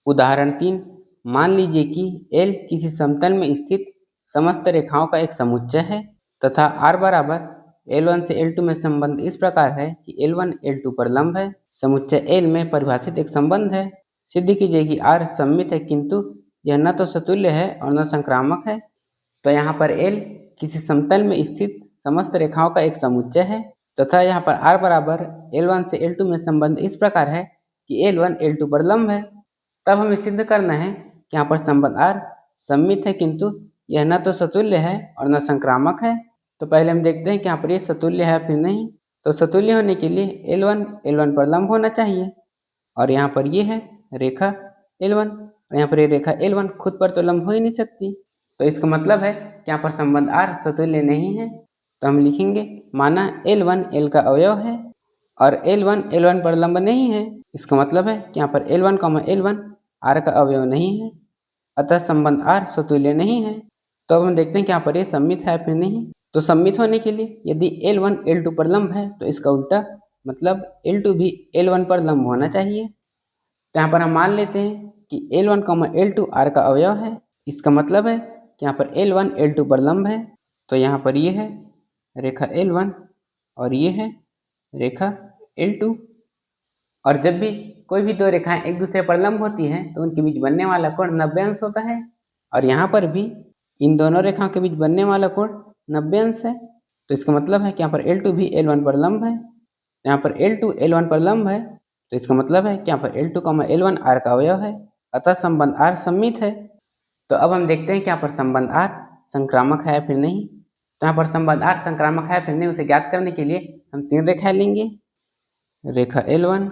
उदाहरण 3, मान लीजिए कि L किसी समतल में स्थित समस्त रेखाओं का एक समुच्चय है तथा R बराबर L1 से L2 में संबंध इस प्रकार है कि L1 L2 पर लंब है। समुच्चय L में परिभाषित एक संबंध है। सिद्ध कीजिए कि R सममित है किंतु यह न तो समतुल्य है और न संक्रामक है। तो यहाँ पर L किसी समतल में स्थित समस्त रेखाओं का एक समुच्चय है तथा यहाँ पर R बराबर L1 से L2 में संबंध इस प्रकार है कि L1 L2 पर लंब है। तब हमें सिद्ध करना है कि यहाँ पर संबंध R सममित है किंतु यह न तो समतुल्य है और न संक्रामक है। तो पहले हम देखते हैं कि यहाँ पर ये समतुल्य है फिर नहीं। तो समतुल्य होने के लिए L1 L1 पर लंब होना चाहिए और यहाँ पर ये है रेखा L1 और यहाँ पर ये रेखा L1 खुद पर तो लंब हो ही नहीं सकती। तो इसका मतलब है कि यहाँ पर संबंध R समतुल्य नहीं है। तो हम लिखेंगे माना L1 L का अवयव है और L1 L1 पर लंब नहीं है। इसका मतलब है कि यहाँ पर L1, L1 R का अवयव नहीं है, अतः संबंध R समतुल्य नहीं है। तो अब हम देखते हैं कि यहाँ पर ये सममित है फिर नहीं। तो सममित होने के लिए यदि L1 L2 पर लंब है तो इसका उल्टा मतलब L2 भी L1 पर लंब होना चाहिए। तो यहाँ पर हम मान लेते हैं कि L1, L2 R का अवयव है। इसका मतलब है कि यहाँ पर L1 L2 पर लंब है। तो यहाँ पर ये है रेखा L1 और ये है रेखा L2। और जब भी कोई भी दो रेखाएं एक दूसरे पर लंब होती हैं तो उनके बीच बनने वाला कोण 90 अंश होता है। और यहाँ पर भी इन दोनों रेखाओं के बीच बनने वाला कोण 90 अंश है। तो इसका मतलब है कि यहाँ पर L2 भी L1 पर लंब है। यहाँ पर L2 L1 पर लंब है तो इसका मतलब है कि यहाँ पर L2, L1 R का अवयव है, अतः संबंध R सममित है। तो अब हम देखते हैं कि यहाँ पर संबंध R संक्रामक है फिर नहीं। तो यहाँ पर संबंध R संक्रामक है फिर नहीं उसे ज्ञात करने के लिए हम 3 रेखाएं लेंगे, रेखा L1,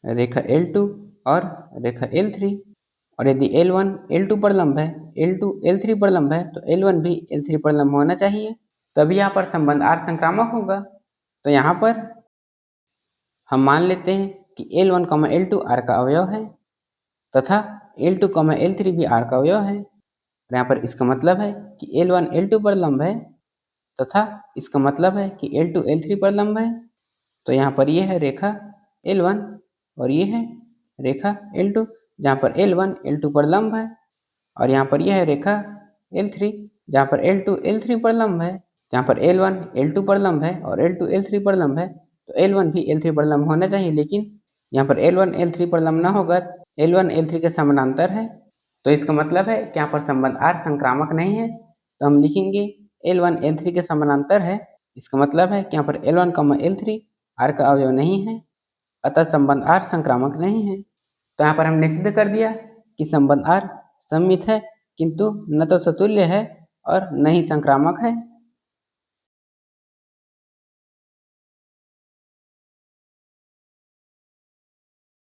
रेखा L2 और रेखा L3। और यदि L1 L2 पर लंब है, L2 L3 पर लंब है तो L1 भी L3 पर लंब होना चाहिए, तभी यहाँ पर संबंध R संक्रामक होगा। तो यहाँ पर हम मान लेते हैं कि L1, L2 R का अवयव है तथा L2, L3 भी R का अवयव है। और यहाँ पर इसका मतलब है कि L1 L2 पर लंब है तथा इसका मतलब है कि L2 L3 पर लंब है। तो यहाँ पर ये है रेखा L1 और ये है रेखा L2, जहाँ पर L1 L2 पर लंब है और यहाँ पर यह है रेखा L3 जहाँ पर L2 L3 पर लंब है। जहाँ पर L1 L2 पर लंब है और L2 L3 पर लंब है तो L1 भी L3 पर लंब होना चाहिए, लेकिन यहाँ पर L1 L3 पर लंब ना होकर L1 L3 के समानांतर है। तो इसका मतलब है कि यहाँ पर संबंध R संक्रामक नहीं है। तो हम लिखेंगे L1 L3 के समानांतर है। इसका मतलब है कि यहाँ पर L1, L3 R का अवयव नहीं है, अतः संबंध R संक्रामक नहीं है। तो यहाँ पर हमने सिद्ध कर दिया कि संबंध R सममित है किंतु न तो समतुल्य है और न ही संक्रामक है।